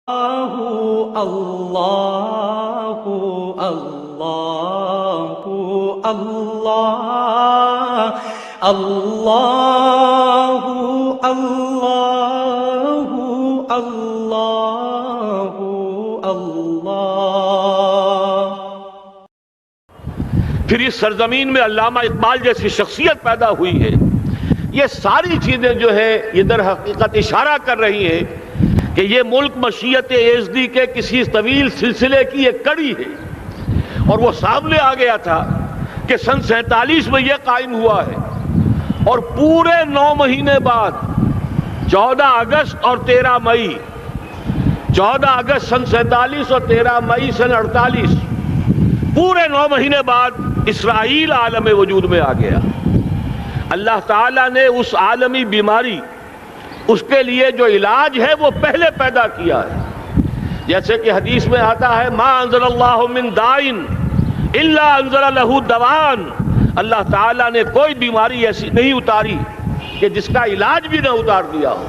اللہ اللہ اللہ اللہ اللہ اللہ اللہ اللہ۔ پھر اس سرزمین میں علامہ اقبال جیسی شخصیت پیدا ہوئی ہے۔ یہ ساری چیزیں جو ہے یہ در حقیقت اشارہ کر رہی ہے کہ یہ ملک مشیت ایزدی کے کسی طویل سلسلے کی ایک کڑی ہے، اور وہ سامنے آ گیا تھا کہ سن 47 میں یہ قائم ہوا ہے، اور پورے 9 مہینے بعد 14 اگست اور 13 مئی 14 اگست سن 47 اور 13 مئی سن 48 پورے 9 مہینے بعد اسرائیل عالم وجود میں آ گیا۔ اللہ تعالیٰ نے اس عالمی بیماری، اس کے لیے جو علاج ہے وہ پہلے پیدا کیا ہے۔ جیسے کہ حدیث میں آتا ہے ما انزل اللہ من دائن الا انزل لہ دوان، اللہ تعالیٰ نے کوئی بیماری ایسی نہیں اتاری کہ جس کا علاج بھی نہ اتار دیا ہو۔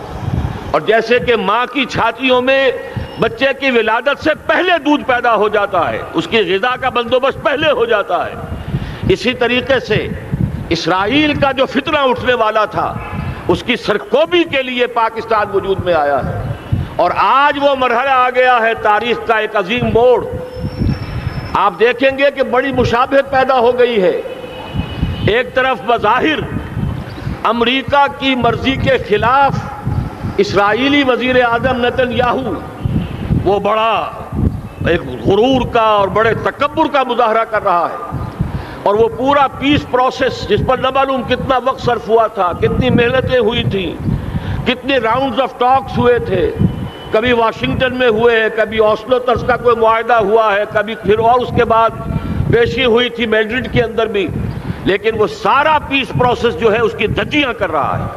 اور جیسے کہ ماں کی چھاتیوں میں بچے کی ولادت سے پہلے دودھ پیدا ہو جاتا ہے، اس کی غذا کا بندوبست پہلے ہو جاتا ہے، اسی طریقے سے اسرائیل کا جو فتنہ اٹھنے والا تھا اس کی سرکوبی کے لیے پاکستان وجود میں آیا ہے۔ اور آج وہ مرحلہ آ گیا ہے، تاریخ کا ایک عظیم موڑ۔ آپ دیکھیں گے کہ بڑی مشابہت پیدا ہو گئی ہے۔ ایک طرف بظاہر امریکہ کی مرضی کے خلاف اسرائیلی وزیر اعظم نتن یاہو وہ بڑا ایک غرور کا اور بڑے تکبر کا مظاہرہ کر رہا ہے، اور وہ پورا پیس پروسیس جس پر نہ معلوم کتنا وقت صرف ہوا تھا، کتنی محنتیں ہوئی تھیں، کتنے راؤنڈز آف ٹاکس ہوئے تھے، کبھی واشنگٹن میں ہوئے ہیں، کبھی اوسلو طرز کا کوئی معاہدہ ہوا ہے، کبھی پھر اور اس کے بعد پیشی ہوئی تھی میڈرڈ کے اندر بھی، لیکن وہ سارا پیس پروسیس جو ہے اس کی دھجیاں کر رہا ہے۔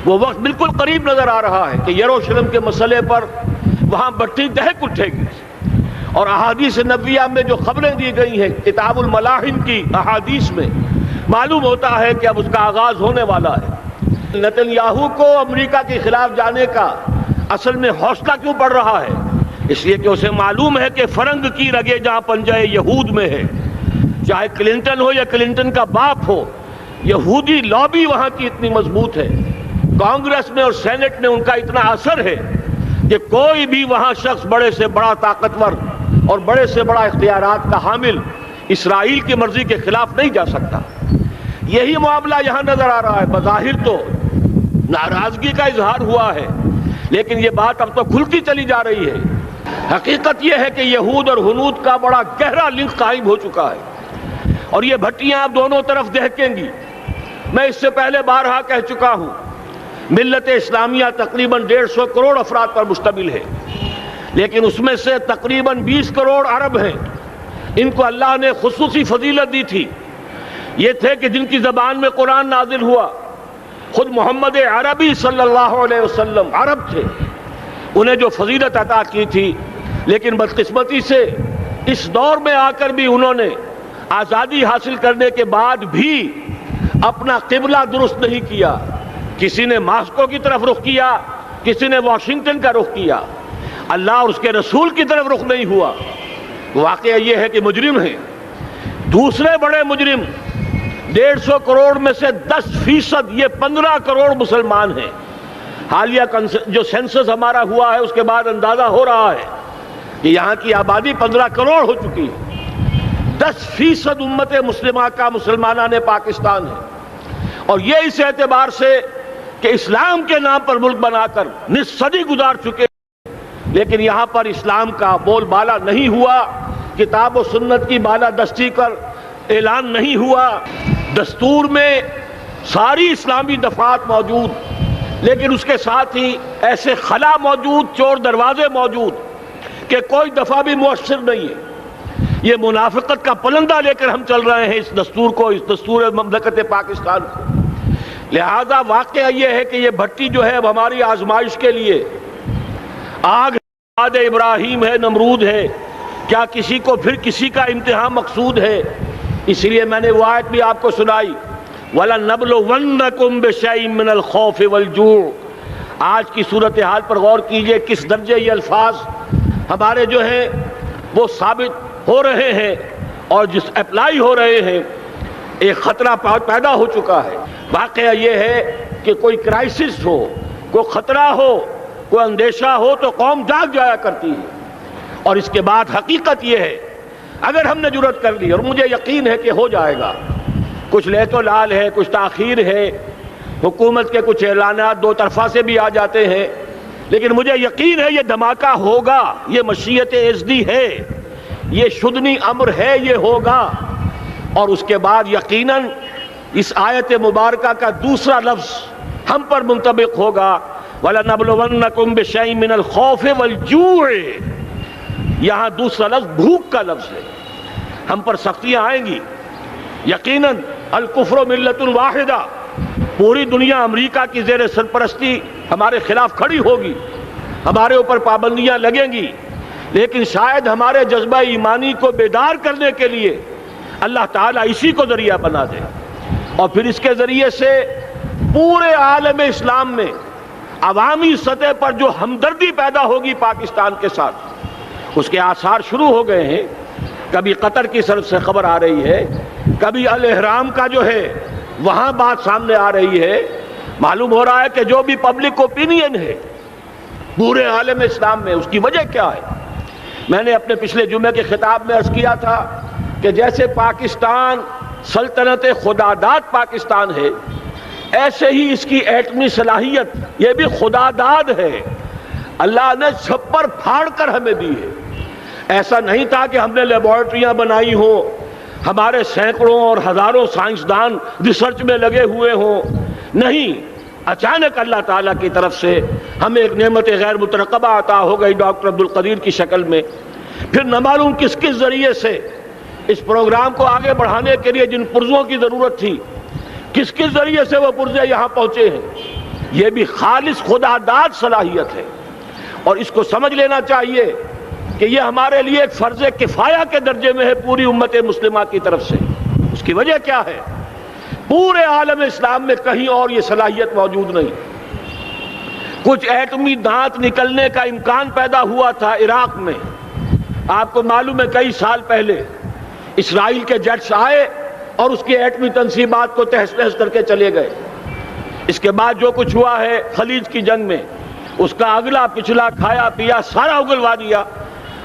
وہ وقت بالکل قریب نظر آ رہا ہے کہ یروشلم کے مسئلے پر وہاں بٹی دہک اٹھے گی، اور احادیث نبویہ میں جو خبریں دی گئی ہیں کتاب الملاحم کی احادیث میں معلوم ہوتا ہے کہ اب اس کا آغاز ہونے والا ہے۔ نتن یاہو کو امریکہ کے خلاف جانے کا اصل میں حوصلہ کیوں بڑھ رہا ہے؟ اس لیے کہ اسے معلوم ہے کہ فرنگ کی رگیں جہاں پنجہ یہود میں ہے، چاہے کلنٹن ہو یا کلنٹن کا باپ ہو، یہودی لابی وہاں کی اتنی مضبوط ہے، کانگریس میں اور سینٹ میں ان کا اتنا اثر ہے کہ کوئی بھی وہاں شخص بڑے سے بڑا طاقتور اور بڑے سے بڑا اختیارات کا حامل اسرائیل کی مرضی کے خلاف نہیں جا سکتا۔ یہی معاملہ یہاں نظر آ رہا ہے۔ بظاہر تو ناراضگی کا اظہار ہوا ہے، لیکن یہ بات اب تو کھلتی چلی جا رہی ہے۔ حقیقت یہ ہے کہ یہود اور ہنود کا بڑا گہرا لنک قائم ہو چکا ہے، اور یہ بھٹیاں اب دونوں طرف دہکیں گی۔ میں اس سے پہلے بارہا کہہ چکا ہوں، ملت اسلامیہ تقریباً 150 کروڑ افراد پر مشتمل ہے، لیکن اس میں سے تقریباً 20 کروڑ عرب ہیں۔ ان کو اللہ نے خصوصی فضیلت دی تھی، یہ تھے کہ جن کی زبان میں قرآن نازل ہوا، خود محمد عربی صلی اللہ علیہ وسلم عرب تھے، انہیں جو فضیلت عطا کی تھی، لیکن بدقسمتی سے اس دور میں آ کر بھی انہوں نے آزادی حاصل کرنے کے بعد بھی اپنا قبلہ درست نہیں کیا۔ کسی نے ماسکو کی طرف رخ کیا، کسی نے واشنگٹن کا رخ کیا، اللہ اور اس کے رسول کی طرف رخ نہیں ہوا۔ واقعہ یہ ہے کہ مجرم ہیں، دوسرے بڑے مجرم 150 کروڑ میں سے 10% یہ 15 کروڑ مسلمان ہیں۔ حالیہ جو سینسس ہمارا ہوا ہے اس کے بعد اندازہ ہو رہا ہے کہ یہاں کی آبادی 15 کروڑ ہو چکی ہے۔ 10% امت مسلمہ کا مسلمانان پاکستان ہے، اور یہ اس اعتبار سے کہ اسلام کے نام پر ملک بنا کر نصف صدی گزار چکے، لیکن یہاں پر اسلام کا بول بالا نہیں ہوا، کتاب و سنت کی بالا دستی کر اعلان نہیں ہوا۔ دستور میں ساری اسلامی دفعات موجود، لیکن اس کے ساتھ ہی ایسے خلا موجود، چور دروازے موجود کہ کوئی دفعہ بھی مؤثر نہیں ہے۔ یہ منافقت کا پلندہ لے کر ہم چل رہے ہیں اس دستور کو، اس دستور مملکت پاکستان کو۔ لہذا واقعہ یہ ہے کہ یہ بھٹی جو ہے اب ہماری آزمائش کے لیے آگ ابراہیم ہے، نمرود ہے، کیا کسی کو پھر کسی کا امتحان مقصود ہے؟ اس لیے میں نے وہ آیت بھی آپ کو سنائی، وَلَنَبْلُوَنَّكُمْ بِشَيْءٍ مِّنَ الْخَوْفِ وَالْجُوعِ، آج کی صورتحال پر غور کیجئے، کس درجے یہ الفاظ ہمارے جو ہیں وہ ثابت ہو رہے ہیں اور جس اپلائی ہو رہے ہیں، ایک خطرہ پیدا ہو چکا ہے۔ واقعہ یہ ہے کہ کوئی کرائسس ہو، کوئی خطرہ ہو، کوئی اندیشہ ہو تو قوم جاگ جایا کرتی ہے، اور اس کے بعد حقیقت یہ ہے اگر ہم نے جرأت کر لی، اور مجھے یقین ہے کہ ہو جائے گا، کچھ لیت و لال ہے، کچھ تاخیر ہے، حکومت کے کچھ اعلانات دو طرفہ سے بھی آ جاتے ہیں، لیکن مجھے یقین ہے یہ دھماکہ ہوگا، یہ مشیت اعزدی ہے، یہ شدنی امر ہے، یہ ہوگا۔ اور اس کے بعد یقیناً اس آیت مبارکہ کا دوسرا لفظ ہم پر منطبق ہوگا، وَلَنَبْلُوَنَّكُمْ بِشَيْءٍ مِّنَ الْخَوْفِ وَالْجُوعِ۔ یہاں دوسرا لفظ بھوک کا لفظ ہے، ہم پر سختیاں آئیں گی یقیناً۔ الکفر ملت واحدہ، پوری دنیا امریکہ کی زیر سرپرستی ہمارے خلاف کھڑی ہوگی، ہمارے اوپر پابندیاں لگیں گی، لیکن شاید ہمارے جذبہ ایمانی کو بیدار کرنے کے لیے اللہ تعالیٰ اسی کو ذریعہ بنا دے، اور پھر اس کے ذریعے سے پورے عالم اسلام میں عوامی سطح پر جو ہمدردی پیدا ہوگی پاکستان کے ساتھ، اس کے آثار شروع ہو گئے ہیں۔ کبھی قطر کی طرف سے خبر آ رہی ہے، کبھی الاحرام کا جو ہے وہاں بات سامنے آ رہی ہے۔ معلوم ہو رہا ہے کہ جو بھی پبلک اوپینین ہے پورے عالم اسلام میں، اس کی وجہ کیا ہے؟ میں نے اپنے پچھلے جمعے کے خطاب میں عرض کیا تھا کہ جیسے پاکستان سلطنت خداداد پاکستان ہے، ایسے ہی اس کی ایٹمی صلاحیت یہ بھی خداداد ہے، اللہ نے چھپر پھاڑ کر ہمیں دی ہے۔ ایسا نہیں تھا کہ ہم نے لیبارٹریاں بنائی ہوں، ہمارے سینکڑوں اور ہزاروں سائنسدان ریسرچ میں لگے ہوئے ہوں، نہیں، اچانک اللہ تعالیٰ کی طرف سے ہمیں ایک نعمت غیر مترقبہ عطا ہو گئی ڈاکٹر عبدالقدیر کی شکل میں۔ پھر نہ معلوم کس کس ذریعے سے اس پروگرام کو آگے بڑھانے کے لیے جن پرزوں کی ضرورت تھی، کس کس ذریعے سے وہ پرزے یہاں پہنچے ہیں۔ یہ بھی خالص خداداد صلاحیت ہے، اور اس کو سمجھ لینا چاہیے کہ یہ ہمارے لیے ایک فرض کفایہ کے درجے میں ہے پوری امت مسلمہ کی طرف سے۔ اس کی وجہ کیا ہے؟ پورے عالم اسلام میں کہیں اور یہ صلاحیت موجود نہیں۔ کچھ ایٹمی دانت نکلنے کا امکان پیدا ہوا تھا عراق میں، آپ کو معلوم ہے کئی سال پہلے اسرائیل کے جیٹس آئے اور اس کی ایٹمی تنصیبات کو تہس نہس کر کے چلے گئے۔ اس کے بعد جو کچھ ہوا ہے خلیج کی جنگ میں، اس کا اگلا پچھلا کھایا پیا سارا اگلوا دیا،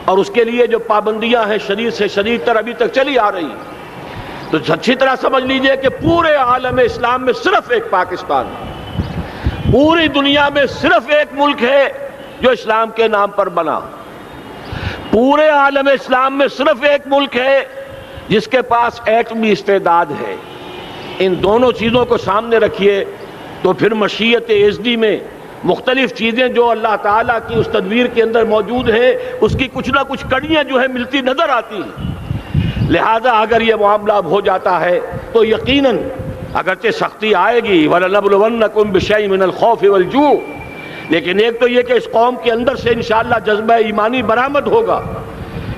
اور اس کے لیے جو پابندیاں ہیں شدید سے شدید تر ابھی تک چلی آ رہی ہیں۔ تو اچھی طرح سمجھ لیجئے کہ پورے عالم اسلام میں صرف ایک پاکستان ہے، پوری دنیا میں صرف ایک ملک ہے جو اسلام کے نام پر بنا، پورے عالم اسلام میں صرف ایک ملک ہے جس کے پاس ایٹمی استعداد ہے۔ ان دونوں چیزوں کو سامنے رکھیے تو پھر مشیت اعزدی میں مختلف چیزیں جو اللہ تعالیٰ کی اس تدبیر کے اندر موجود ہیں، اس کی کچھ نہ کچھ کڑیاں جو ہے ملتی نظر آتی ہیں۔ لہذا اگر یہ معاملہ ہو جاتا ہے تو یقیناً اگرچہ سختی آئے گی، وَلَنَبْلُوَنَّكُمْ بِشَيْءٍ مِّنَ الْخَوْفِ وَالْجُوعِ، لیکن ایک تو یہ کہ اس قوم کے اندر سے انشاءاللہ جذبہ ایمانی برآمد ہوگا،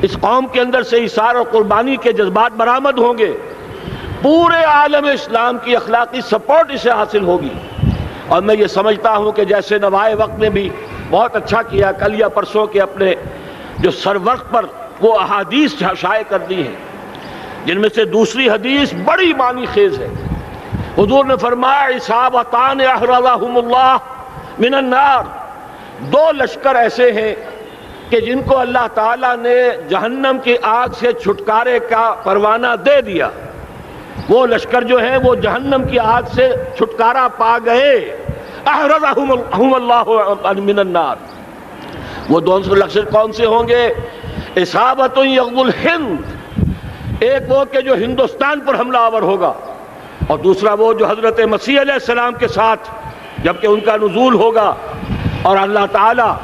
اس قوم کے اندر سے ایثار اور قربانی کے جذبات برآمد ہوں گے، پورے عالم اسلام کی اخلاقی سپورٹ اسے حاصل ہوگی۔ اور میں یہ سمجھتا ہوں کہ جیسے نوائے وقت نے بھی بہت اچھا کیا، کل یا پرسوں کے اپنے جو سر وقت پر وہ احادیث شائع کر دی ہیں، جن میں سے دوسری حدیث بڑی معنی خیز ہے۔ حضور نے فرمایا اصابتان احرزہم اللہ من النار، دو لشکر ایسے ہیں کہ جن کو اللہ تعالیٰ نے جہنم کی آگ سے چھٹکارے کا پروانہ دے دیا، وہ لشکر جو ہیں وہ جہنم کی آگ سے چھٹکارا پا گئے، احرزہم اللہ من النار۔ وہ دونوں لشکر کون سے ہوں گے؟ اصابت یغزو الہند، ایک وہ کہ جو ہندوستان پر حملہ آور ہوگا، اور دوسرا وہ جو حضرت مسیح علیہ السلام کے ساتھ جبکہ ان کا نزول ہوگا، اور اللہ تعالیٰ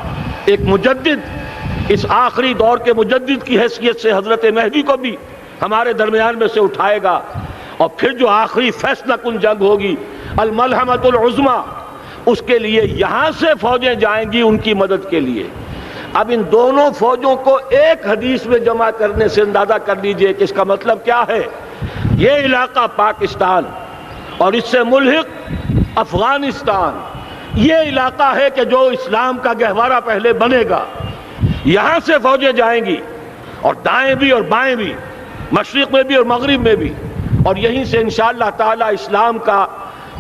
ایک مجدد، اس آخری دور کے مجدد کی حیثیت سے حضرت مہدی کو بھی ہمارے درمیان میں سے اٹھائے گا، اور پھر جو آخری فیصلہ کن جنگ ہوگی الملحمۃ العظمیٰ، اس کے لیے یہاں سے فوجیں جائیں گی ان کی مدد کے لیے۔ اب ان دونوں فوجوں کو ایک حدیث میں جمع کرنے سے اندازہ کر لیجئے کہ اس کا مطلب کیا ہے۔ یہ علاقہ پاکستان اور اس سے ملحق افغانستان، یہ علاقہ ہے کہ جو اسلام کا گہوارہ پہلے بنے گا، یہاں سے فوجیں جائیں گی، اور دائیں بھی اور بائیں بھی، مشرق میں بھی اور مغرب میں بھی، اور یہیں سے انشاءاللہ تعالی اسلام کا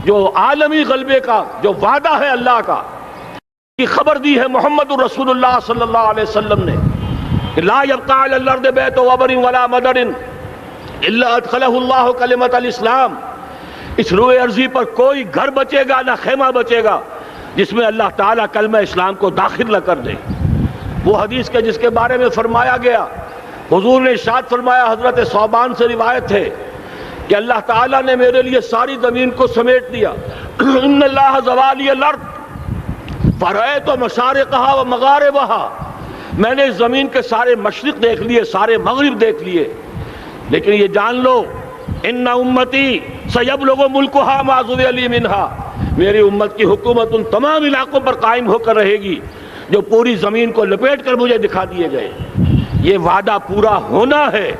جو عالمی غلبے کا جو وعدہ ہے اللہ کا، کی خبر دی ہے محمد الرسول اللہ صلی اللہ علیہ وسلم نے کہ لا یبقى علی الارض بیت وبر ولا مدر الا ادخلہ اللہ کلمۃ الاسلام، اس روئے ارضی پر کوئی گھر بچے گا نہ خیمہ بچے گا جس میں اللہ تعالیٰ کلمہ اسلام کو داخل نہ کر دے۔ وہ حدیث کے جس کے بارے میں فرمایا گیا، حضور نے ارشاد فرمایا، حضرت ثوبان سے روایت ہے کہ اللہ تعالیٰ نے میرے لیے ساری زمین کو سمیٹ دیا، ان اللہ زوالی الارض فرأیت مشارقہا و مغاربہا، میں نے اس زمین کے سارے مشرق دیکھ لیے، سارے مغرب دیکھ لیے، لیکن یہ جان لو ان امتی سیبلغ ملکہا ما ذوی لی منہا، میری امت کی حکومت ان تمام علاقوں پر قائم ہو کر رہے گی جو پوری زمین کو لپیٹ کر مجھے دکھا دیے گئے۔ یہ وعدہ پورا ہونا ہے،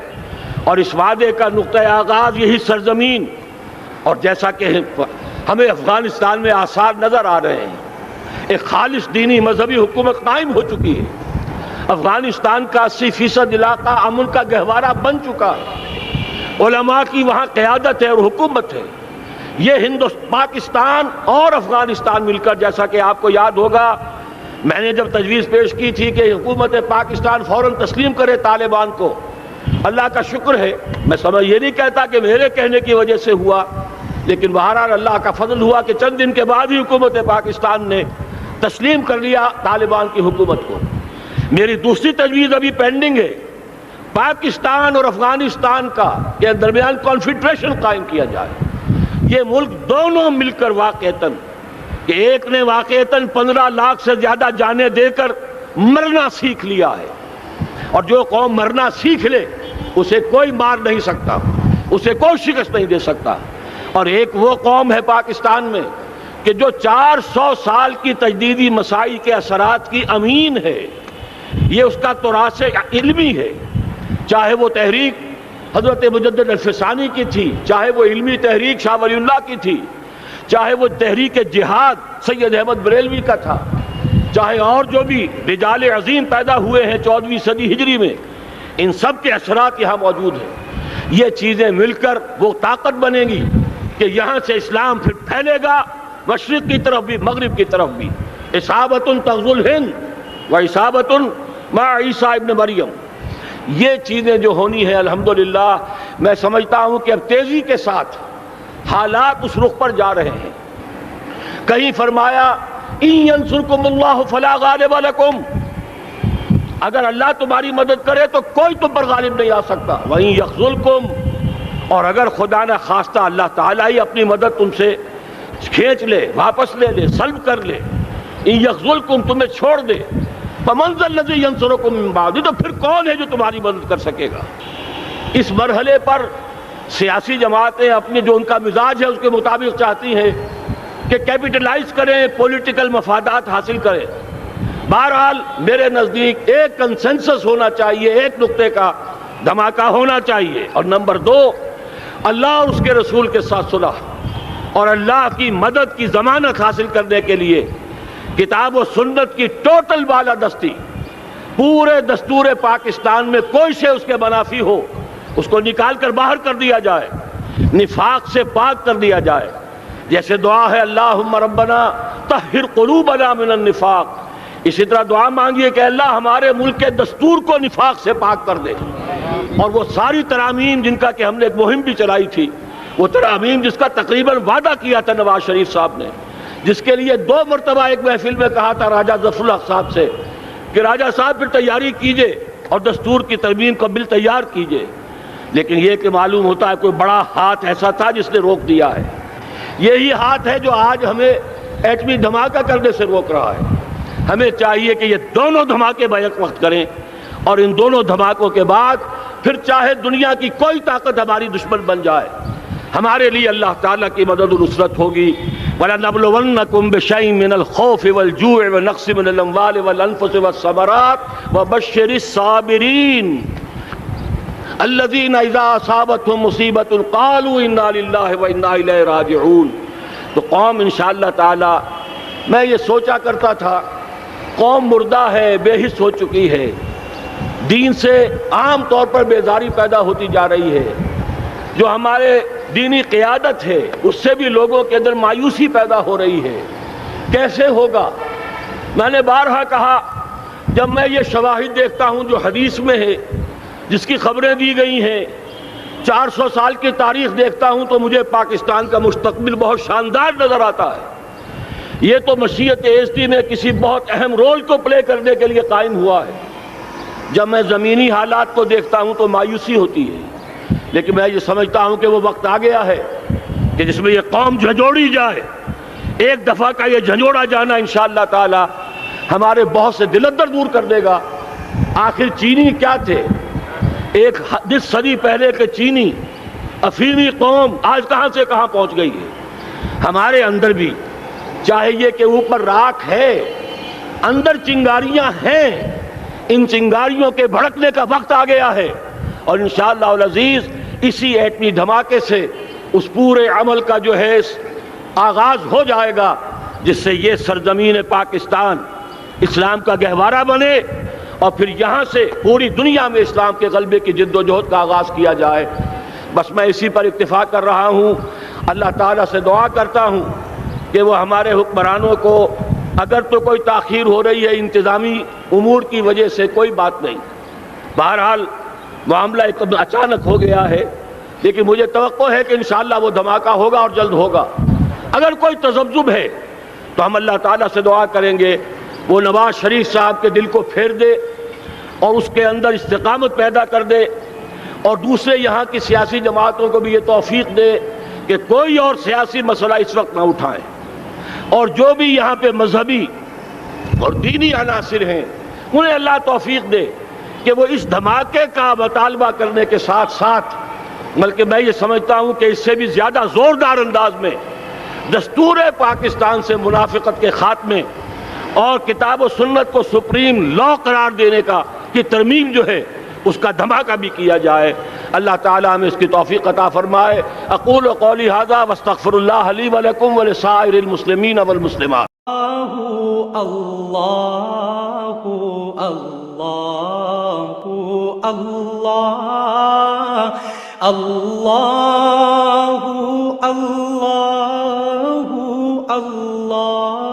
اور اس وعدے کا نقطہ آغاز یہی سرزمین، اور جیسا کہ ہمیں افغانستان میں آثار نظر آ رہے ہیں، ایک خالص دینی مذہبی حکومت قائم ہو چکی ہے، افغانستان کا 80% علاقہ امن کا گہوارہ بن چکا ہے، علماء کی وہاں قیادت ہے اور حکومت ہے۔ یہ پاکستان اور افغانستان مل کر، جیسا کہ آپ کو یاد ہوگا میں نے جب تجویز پیش کی تھی کہ حکومت پاکستان فوراً تسلیم کرے طالبان کو، اللہ کا شکر ہے، میں سمجھ یہ نہیں کہتا کہ میرے کہنے کی وجہ سے ہوا، لیکن بہرحال اللہ کا فضل ہوا کہ چند دن کے بعد ہی حکومت پاکستان نے تسلیم کر لیا طالبان کی حکومت کو۔ میری دوسری تجویز ابھی پینڈنگ ہے، پاکستان اور افغانستان کا کے درمیان کانفیڈریشن قائم کیا جائے۔ یہ ملک دونوں مل کر واقعتاً، کہ ایک نے واقعتاً 15 لاکھ سے زیادہ جانیں دے کر مرنا سیکھ لیا ہے، اور جو قوم مرنا سیکھ لے اسے کوئی مار نہیں سکتا، اسے کوئی شکست نہیں دے سکتا، اور ایک وہ قوم ہے پاکستان میں کہ جو 400 سال کی تجدیدی مسائی کے اثرات کی امین ہے، یہ اس کا تراث علمی ہے، چاہے وہ تحریک حضرت مجدد الفسانی کی تھی، چاہے وہ علمی تحریک شاہ ولی اللہ کی تھی، چاہے وہ تحریک جہاد سید احمد بریلوی کا تھا، چاہے اور جو بھی رجال عظیم پیدا ہوئے ہیں 14ویں صدی ہجری میں، ان سب کے اثرات یہاں موجود ہیں۔ یہ چیزیں مل کر وہ طاقت بنے گی کہ یہاں سے اسلام پھر پھیلے گا، مشرق کی طرف بھی مغرب کی طرف بھی۔ اصابۃ تغزو الہند و اصابۃ مع عیسیٰ ابن مریم، یہ چیزیں جو ہونی ہیں الحمدللہ میں سمجھتا ہوں کہ اب تیزی کے ساتھ حالات اس رخ پر جا رہے ہیں۔ کہیں فرمایا ان ینصرکم اللہ فلا غالب لکم، اگر اللہ تمہاری مدد کرے تو کوئی تم پر غالب نہیں آ سکتا، وَإِن يَخْذُلْكُمْ، اور اگر خدا نہ خواستہ اللہ تعالیٰ ہی اپنی مدد تم سے کھینچ لے، واپس لے لے، سلب کر لے، ان یخذلکم، تمہیں چھوڑ دے، فمن ذا الذی ینصرکم من بعد، تو پھر کون ہے جو تمہاری مدد کر سکے گا۔ اس مرحلے پر سیاسی جماعتیں اپنے جو ان کا مزاج ہے اس کے مطابق چاہتی ہیں کہ کیپٹلائز کریں، پولیٹیکل مفادات حاصل کریں۔ بہرحال میرے نزدیک ایک کنسنسس ہونا چاہیے، ایک نقطے کا دھماکہ ہونا چاہیے، اور نمبر 2 اللہ اور اس کے رسول کے ساتھ صلح اور اللہ کی مدد کی ضمانت حاصل کرنے کے لیے کتاب و سنت کی ٹوٹل بالادستی، پورے دستور پاکستان میں کوئی شے اس کے منافی ہو اس کو نکال کر باہر کر دیا جائے، نفاق سے پاک کر دیا جائے۔ جیسے دعا ہے اللہم ربنا طہر قلوبنا من النفاق، اسی طرح دعا مانگیے کہ اللہ ہمارے ملک کے دستور کو نفاق سے پاک کر دے۔ اور وہ ساری ترامیم جن کا کہ ہم نے ایک مہم بھی چلائی تھی، وہ ترامیم جس کا تقریباً وعدہ کیا تھا نواز شریف صاحب نے، جس کے لیے 2 مرتبہ ایک محفل میں کہا تھا راجہ ظفر الحق صاحب سے کہ راجہ صاحب پھر تیاری کیجئے اور دستور کی ترمیم کا بل تیار کیجئے، لیکن یہ کہ معلوم ہوتا ہے کوئی بڑا ہاتھ ایسا تھا جس نے روک دیا ہے۔ یہی ہاتھ ہے جو آج ہمیں ایٹمی دھماکہ کرنے سے روک رہا ہے۔ ہمیں چاہیے کہ یہ دونوں دھماکے بیک وقت کریں، اور ان دونوں دھماکوں کے بعد پھر چاہے دنیا کی کوئی طاقت ہماری دشمن بن جائے، ہمارے لیے اللہ تعالیٰ کی مدد و نصرت ہوگی۔ وَلَنَبْلُوَنَّكُمْ بِشَيْءٍ مِّنَ الْخَوْفِ وَالْجُوعِ وَنَقْصٍ مِّنَ الْأَمْوَالِ وَالْأَنفُسِ وَالثَّمَرَاتِ وَبَشِّرِ الصَّابِرِينَ الَّذِينَ إِذَا أَصَابَتْهُم مُّصِيبَةٌ قَالُوا إِنَّا لِلَّهِ وَإِنَّا إِلَيْهِ رَاجِعُونَ۔ تو قوم انشاءاللہ تعالی میں یہ سوچا کرتا تھا قوم مردہ ہے، بے حس ہو چکی ہے، دین سے عام طور پر بیزاری پیدا ہوتی جا رہی ہے، جو ہمارے دینی قیادت ہے اس سے بھی لوگوں کے اندر مایوسی پیدا ہو رہی ہے، کیسے ہوگا؟ میں نے بارہا کہا، جب میں یہ شواہد دیکھتا ہوں جو حدیث میں ہے، جس کی خبریں دی گئی ہیں، 400 سال کی تاریخ دیکھتا ہوں تو مجھے پاکستان کا مستقبل بہت شاندار نظر آتا ہے۔ یہ تو مشیت ایزدی میں کسی بہت اہم رول کو پلے کرنے کے لیے قائم ہوا ہے۔ جب میں زمینی حالات کو دیکھتا ہوں تو مایوسی ہوتی ہے، لیکن میں یہ سمجھتا ہوں کہ وہ وقت آ گیا ہے کہ جس میں یہ قوم جھنجھوڑی جائے۔ ایک دفعہ کا یہ جھنجھوڑا جانا انشاءاللہ تعالی ہمارے بہت سے دل اندر دور کر دے گا۔ آخر چینی کیا تھے؟ ایک 10 صدی پہلے کے چینی افریقی قوم آج کہاں سے کہاں پہنچ گئی ہے۔ ہمارے اندر بھی چاہیے کہ اوپر راکھ ہے، اندر چنگاریاں ہیں، ان چنگاریوں کے بھڑکنے کا وقت آ گیا ہے، اور انشاءاللہ العزیز اسی ایٹمی دھماکے سے اس پورے عمل کا جو ہے آغاز ہو جائے گا، جس سے یہ سرزمین پاکستان اسلام کا گہوارہ بنے، اور پھر یہاں سے پوری دنیا میں اسلام کے غلبے کی جد و جہد کا آغاز کیا جائے۔ بس میں اسی پر اکتفا کر رہا ہوں۔ اللہ تعالیٰ سے دعا کرتا ہوں کہ وہ ہمارے حکمرانوں کو، اگر تو کوئی تاخیر ہو رہی ہے انتظامی امور کی وجہ سے، کوئی بات نہیں، بہرحال معاملہ ایک اچانک ہو گیا ہے، لیکن مجھے توقع ہے کہ انشاءاللہ وہ دھماکہ ہوگا اور جلد ہوگا۔ اگر کوئی تذبذب ہے تو ہم اللہ تعالیٰ سے دعا کریں گے وہ نواز شریف صاحب کے دل کو پھیر دے اور اس کے اندر استقامت پیدا کر دے، اور دوسرے یہاں کی سیاسی جماعتوں کو بھی یہ توفیق دے کہ کوئی اور سیاسی مسئلہ اس وقت نہ اٹھائیں، اور جو بھی یہاں پہ مذہبی اور دینی عناصر ہیں انہیں اللہ توفیق دے کہ وہ اس دھماکے کا مطالبہ کرنے کے ساتھ ساتھ، بلکہ میں یہ سمجھتا ہوں کہ اس سے بھی زیادہ زوردار انداز میں دستور پاکستان سے منافقت کے خاتمے اور کتاب و سنت کو سپریم لا قرار دینے کی ترمیم جو ہے اس کا دھماکہ بھی کیا جائے۔ اللہ تعالیٰ ہمیں اس کی توفیق عطا فرمائے۔ اقول قولی ھذا واستغفر اللہ لی ولکم ولسائر المسلمین والمسلمات۔ اللہ اللہ اللہ اللہ اللہ اللہ